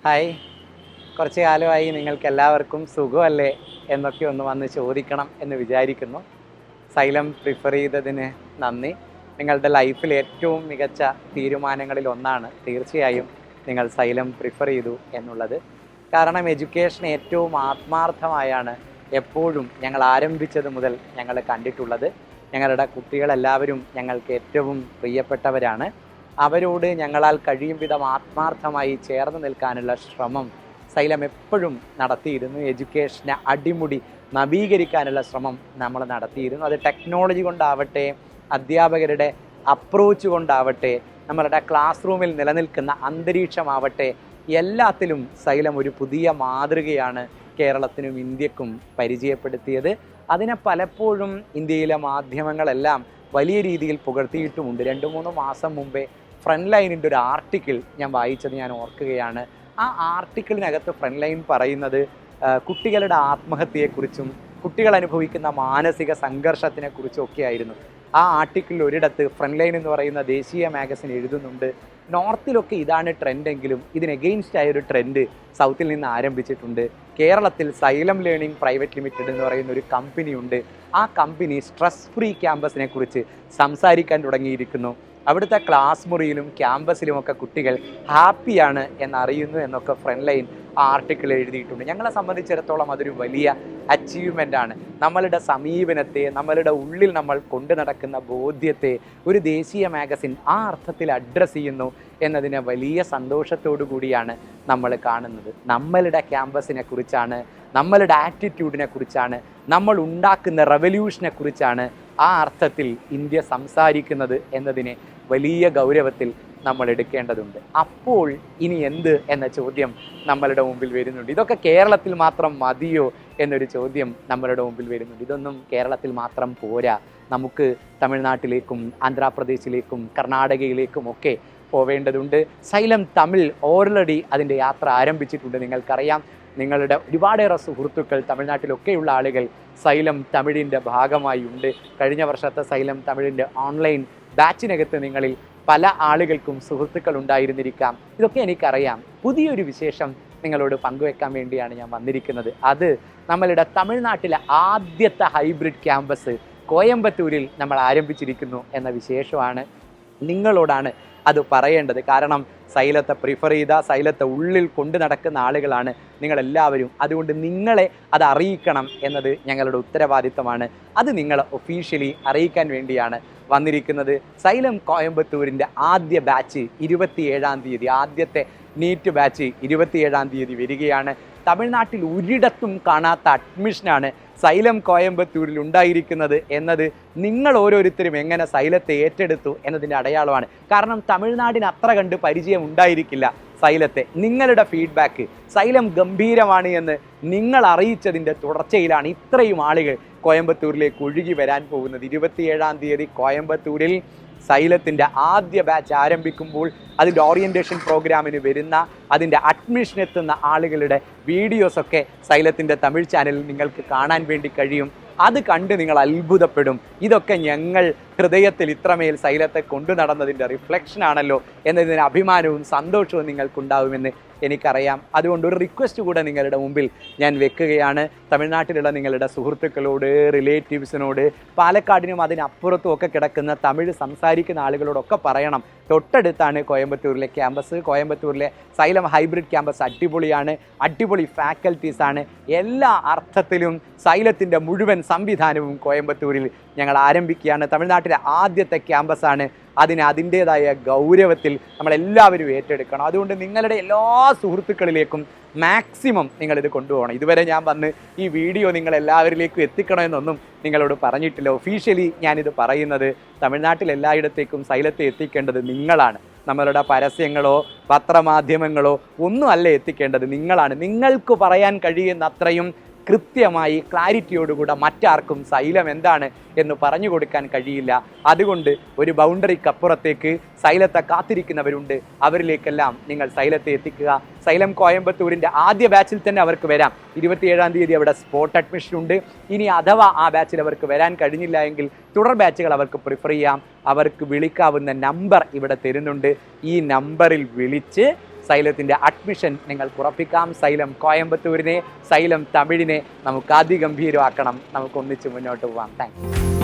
Hi, കുറച്ച് കാലമായി നിങ്ങൾക്ക് എല്ലാവർക്കും സുഖമല്ലേ എന്നൊക്കെ ഒന്ന് വന്ന് ചോദിക്കണം എന്ന് വിചാരിക്കുന്നു. സൈലം പ്രിഫർ ചെയ്തതിന് നന്ദി. നിങ്ങളുടെ ലൈഫിൽ ഏറ്റവും മികച്ച തീരുമാനങ്ങളിൽ ഒന്നാണ് തീർച്ചയായും നിങ്ങൾ സൈലം പ്രിഫർ ചെയ്തു എന്നുള്ളത്. കാരണം എഡ്യൂക്കേഷൻ ഏറ്റവും ആത്മാർത്ഥമായാണ് എപ്പോഴും ഞങ്ങൾ ആരംഭിച്ചത് മുതൽ ഞങ്ങൾ കണ്ടിട്ടുള്ളത്. ഞങ്ങളുടെ കുട്ടികളെല്ലാവരും ഞങ്ങൾക്ക് ഏറ്റവും പ്രിയപ്പെട്ടവരാണ്. അവരോട് ഞങ്ങളാൽ കഴിയും വിധം ആത്മാർത്ഥമായി ചേർന്ന് നിൽക്കാനുള്ള ശ്രമം സൈലം എപ്പോഴും നടത്തിയിരുന്നു. എഡ്യൂക്കേഷനെ അടിമുടി നവീകരിക്കാനുള്ള ശ്രമം നമ്മൾ നടത്തിയിരുന്നു. അത് ടെക്നോളജി കൊണ്ടാവട്ടെ, അധ്യാപകരുടെ അപ്രോച്ച് കൊണ്ടാവട്ടെ, നമ്മളുടെ ക്ലാസ് റൂമിൽ നിലനിൽക്കുന്ന അന്തരീക്ഷമാവട്ടെ, എല്ലാത്തിലും സൈലം ഒരു പുതിയ മാതൃകയാണ് കേരളത്തിനും ഇന്ത്യക്കും പരിചയപ്പെടുത്തിയത്. അതിനെ പലപ്പോഴും ഇന്ത്യയിലെ മാധ്യമങ്ങളെല്ലാം വലിയ രീതിയിൽ പുകഴ്ത്തിയിട്ടുമുണ്ട്. 2-3 മാസം മുമ്പേ ഫ്രണ്ട് ലൈനിൻ്റെ ഒരു ആർട്ടിക്കിൾ ഞാൻ വായിച്ചത് ഞാൻ ഓർക്കുകയാണ്. ആ ആർട്ടിക്കിളിനകത്ത് ഫ്രണ്ട് ലൈൻ പറയുന്നത് കുട്ടികളുടെ ആത്മഹത്യയെക്കുറിച്ചും കുട്ടികൾ അനുഭവിക്കുന്ന മാനസിക സംഘർഷത്തിനെക്കുറിച്ചും ഒക്കെ ആയിരുന്നു. ആ ആർട്ടിക്കിളിൽ ഒരിടത്ത് ഫ്രണ്ട് ലൈൻ എന്ന് പറയുന്ന ദേശീയ മാഗസിൻ എഴുതുന്നുണ്ട്, നോർത്തിലൊക്കെ ഇതാണ് ട്രെൻഡെങ്കിലും ഇതിന് എഗെയിൻസ്റ്റ് ആയൊരു ട്രെൻഡ് സൗത്തിൽ നിന്ന് ആരംഭിച്ചിട്ടുണ്ട്. കേരളത്തിൽ സൈലം ലേണിംഗ് പ്രൈവറ്റ് ലിമിറ്റഡ് എന്ന് പറയുന്ന ഒരു കമ്പനിയുണ്ട്. ആ കമ്പനി സ്ട്രെസ് ഫ്രീ ക്യാമ്പസിനെ കുറിച്ച് സംസാരിക്കാൻ തുടങ്ങിയിരിക്കുന്നു. അവിടുത്തെ ക്ലാസ് മുറിയിലും ക്യാമ്പസിലുമൊക്കെ കുട്ടികൾ ഹാപ്പിയാണ് എന്നറിയുന്നു എന്നൊക്കെ ഫ്രണ്ട് ലൈൻ ആ ആർട്ടിക്കിൾ എഴുതിയിട്ടുണ്ട്. ഞങ്ങളെ സംബന്ധിച്ചിടത്തോളം അതൊരു വലിയ അച്ചീവ്മെൻ്റാണ്. നമ്മളുടെ സമീപനത്തെ, നമ്മളുടെ ഉള്ളിൽ നമ്മൾ കൊണ്ടു നടക്കുന്ന ബോധ്യത്തെ ഒരു ദേശീയ മാഗസിൻ ആ അർത്ഥത്തിൽ അഡ്രസ്സ് ചെയ്യുന്നു എന്നതിനെ വലിയ സന്തോഷത്തോടു കൂടിയാണ് നമ്മൾ കാണുന്നത്. നമ്മളുടെ ക്യാമ്പസിനെ കുറിച്ചാണ്, നമ്മളുടെ ആറ്റിറ്റ്യൂഡിനെ കുറിച്ചാണ്, നമ്മൾ ഉണ്ടാക്കുന്ന റെവല്യൂഷനെ കുറിച്ചാണ് ആ അർത്ഥത്തിൽ ഇന്ത്യ സംസാരിക്കുന്നത് എന്നതിനെ വലിയ ഗൗരവത്തിൽ നമ്മൾ എടുക്കേണ്ടതുണ്ട്. അപ്പോൾ ഇനി എന്ത് എന്ന ചോദ്യം നമ്മളുടെ മുമ്പിൽ വരുന്നുണ്ട്. ഇതൊക്കെ കേരളത്തിൽ മാത്രം മതിയോ എന്നൊരു ചോദ്യം നമ്മളുടെ മുമ്പിൽ വരുന്നുണ്ട്. ഇതൊന്നും കേരളത്തിൽ മാത്രം പോരാ. നമുക്ക് തമിഴ്നാട്ടിലേക്കും ആന്ധ്രാപ്രദേശിലേക്കും കർണാടകയിലേക്കും ഒക്കെ പോവേണ്ടതുണ്ട്. സൈലം തമിഴ് ഓൾറെഡി അതിൻ്റെ യാത്ര ആരംഭിച്ചിട്ടുണ്ട്. നിങ്ങൾക്കറിയാം, നിങ്ങളുടെ ഒരുപാടേറെ സുഹൃത്തുക്കൾ തമിഴ്നാട്ടിലൊക്കെയുള്ള ആളുകൾ സൈലം തമിഴിൻ്റെ ഭാഗമായി ഉണ്ട്. കഴിഞ്ഞ വർഷത്തെ സൈലം തമിഴിൻ്റെ ഓൺലൈൻ ബാച്ചിനകത്ത് നിങ്ങളിൽ പല ആളുകൾക്കും സുഹൃത്തുക്കൾ ഉണ്ടായിരുന്നിരിക്കാം. ഇതൊക്കെ എനിക്കറിയാം. പുതിയൊരു വിശേഷം നിങ്ങളോട് പങ്കുവെക്കാൻ വേണ്ടിയാണ് ഞാൻ വന്നിരിക്കുന്നത്. അത് നമ്മളുടെ തമിഴ്നാട്ടിലെ ആദ്യത്തെ ഹൈബ്രിഡ് ക്യാമ്പസ് കോയമ്പത്തൂരിൽ നമ്മൾ ആരംഭിച്ചിരിക്കുന്നു എന്ന വിശേഷമാണ്. നിങ്ങളോടാണ് അത് പറയേണ്ടത്. കാരണം സൈലത്തെ പ്രിഫർ ചെയ്ത, സൈലത്തെ ഉള്ളിൽ കൊണ്ടു നടക്കുന്ന ആളുകളാണ് നിങ്ങളെല്ലാവരും. അതുകൊണ്ട് നിങ്ങളെ അത് അറിയിക്കണം എന്നത് ഞങ്ങളുടെ ഉത്തരവാദിത്തമാണ്. അത് നിങ്ങളെ ഒഫീഷ്യലി അറിയിക്കാൻ വേണ്ടിയാണ് വന്നിരിക്കുന്നത്. സൈലം കോയമ്പത്തൂരിൻ്റെ ആദ്യ ബാച്ച് 27-ാം തീയതി, ആദ്യത്തെ നീറ്റ് ബാച്ച് 27-ാം തീയതി വരികയാണ്. തമിഴ്നാട്ടിൽ ഒരിടത്തും കാണാത്ത അഡ്മിഷനാണ് സൈലം കോയമ്പത്തൂരിൽ ഉണ്ടായിരിക്കുന്നത് എന്നത് നിങ്ങൾ ഓരോരുത്തരും എങ്ങനെ സൈലത്തെ ഏറ്റെടുത്തു എന്നതിൻ്റെ അടയാളമാണ്. കാരണം തമിഴ്നാടിന് അത്ര കണ്ട് പരിചയം ഉണ്ടായിരിക്കില്ല സൈലത്തെ. നിങ്ങളുടെ ഫീഡ്ബാക്ക് സൈലം ഗംഭീരമാണ് എന്ന് നിങ്ങൾ അറിയിച്ചതിൻ്റെ തുടർച്ചയിലാണ് ഇത്രയും ആളുകൾ കോയമ്പത്തൂരിലേക്ക് ഒഴുകി വരാൻ പോകുന്നത്. 27-ാം തീയതി കോയമ്പത്തൂരിൽ സൈലത്തിൻ്റെ ആദ്യ ബാച്ച് ആരംഭിക്കുമ്പോൾ അതിൻ്റെ ഓറിയൻറ്റേഷൻ പ്രോഗ്രാമിന് വരുന്ന, അതിൻ്റെ അഡ്മിഷൻ എത്തുന്ന ആളുകളുടെ വീഡിയോസൊക്കെ സൈലത്തിൻ്റെ തമിഴ് ചാനലിൽ നിങ്ങൾക്ക് കാണാൻ വേണ്ടി കഴിയും. അത് കണ്ട് നിങ്ങൾ അത്ഭുതപ്പെടും. ഇതൊക്കെ ഞങ്ങൾ ഹൃദയത്തിൽ ഇത്രമേൽ സൈലത്തെ കൊണ്ടു നടന്നതിൻ്റെ റിഫ്ലക്ഷനാണല്ലോ എന്നതിന് അഭിമാനവും സന്തോഷവും നിങ്ങൾക്കുണ്ടാവുമെന്ന് എനിക്കറിയാം. അതുകൊണ്ട് ഒരു റിക്വസ്റ്റ് കൂടെ നിങ്ങളുടെ മുമ്പിൽ ഞാൻ വെക്കുകയാണ്. തമിഴ്നാട്ടിലുള്ള നിങ്ങളുടെ സുഹൃത്തുക്കളോട്, റിലേറ്റീവ്സിനോട്, പാലക്കാടിനും അതിനപ്പുറത്തും ഒക്കെ കിടക്കുന്ന തമിഴ് സംസാരിക്കുന്ന ആളുകളോടൊക്കെ പറയണം, തൊട്ടടുത്താണ് കോയമ്പത്തൂരിലെ ക്യാമ്പസ്. കോയമ്പത്തൂരിലെ സൈലം ഹൈബ്രിഡ് ക്യാമ്പസ് അടിപൊളിയാണ്, അടിപൊളി ഫാക്കൽറ്റീസാണ്. എല്ലാ അർത്ഥത്തിലും സൈലത്തിൻ്റെ മുഴുവൻ സംവിധാനവും കോയമ്പത്തൂരിൽ ഞങ്ങൾ ആരംഭിക്കുകയാണ്. തമിഴ്നാട്ടിലെ ആദ്യത്തെ ക്യാമ്പസാണ്. അതിൻ്റേതായ ഗൗരവത്തിൽ നമ്മളെല്ലാവരും ഏറ്റെടുക്കണം. അതുകൊണ്ട് നിങ്ങളുടെ എല്ലാ സുഹൃത്തുക്കളിലേക്കും മാക്സിമം നിങ്ങളിത് കൊണ്ടുപോകണം. ഇതുവരെ ഞാൻ വന്ന് ഈ വീഡിയോ നിങ്ങളെല്ലാവരിലേക്കും എത്തിക്കണമെന്നൊന്നും നിങ്ങളോട് പറഞ്ഞിട്ടില്ല. ഒഫീഷ്യലി ഞാനിത് പറയുന്നത് തമിഴ്നാട്ടിൽ എല്ലായിടത്തേക്കും സൈലത്തെ എത്തിക്കേണ്ടത് നിങ്ങളാണ്. നമ്മളുടെ പരസ്യങ്ങളോ പത്രമാധ്യമങ്ങളോ ഒന്നും അല്ല എത്തിക്കേണ്ടത്, നിങ്ങളാണ്. നിങ്ങൾക്ക് പറയാൻ കഴിയുന്ന അത്രയും കൃത്യമായി ക്ലാരിറ്റിയോടുകൂടെ മറ്റാർക്കും സൈലം എന്താണ് എന്ന് പറഞ്ഞു കൊടുക്കാൻ കഴിയില്ല. അതുകൊണ്ട് ഒരു ബൗണ്ടറിക്കപ്പുറത്തേക്ക് സൈലത്തെ കാത്തിരിക്കുന്നവരുണ്ട്. അവരിലേക്കെല്ലാം നിങ്ങൾ സൈലത്തെ എത്തിക്കുക. സൈലം കോയമ്പത്തൂരിൻ്റെ ആദ്യ ബാച്ചിൽ തന്നെ അവർക്ക് വരാം. 27-ാം തീയതി അവിടെ സ്പോട്ട് അഡ്മിഷൻ ഉണ്ട്. ഇനി അഥവാ ആ ബാച്ചിൽ അവർക്ക് വരാൻ കഴിഞ്ഞില്ല എങ്കിൽ തുടർ ബാച്ചുകൾ അവർക്ക് പ്രിഫർ ചെയ്യാം. അവർക്ക് വിളിക്കാവുന്ന നമ്പർ ഇവിടെ തരുന്നുണ്ട്. ഈ നമ്പറിൽ വിളിച്ച് സൈലത്തിൻ്റെ അഡ്മിഷൻ നിങ്ങൾക്ക് ഉറപ്പിക്കാം. സൈലം കോയമ്പത്തൂരിനെ, സൈലം തമിഴിനെ നമുക്ക് അതിഗംഭീരമാക്കണം. നമുക്ക് ഒന്നിച്ച് മുന്നോട്ട് പോകാം. Thank you.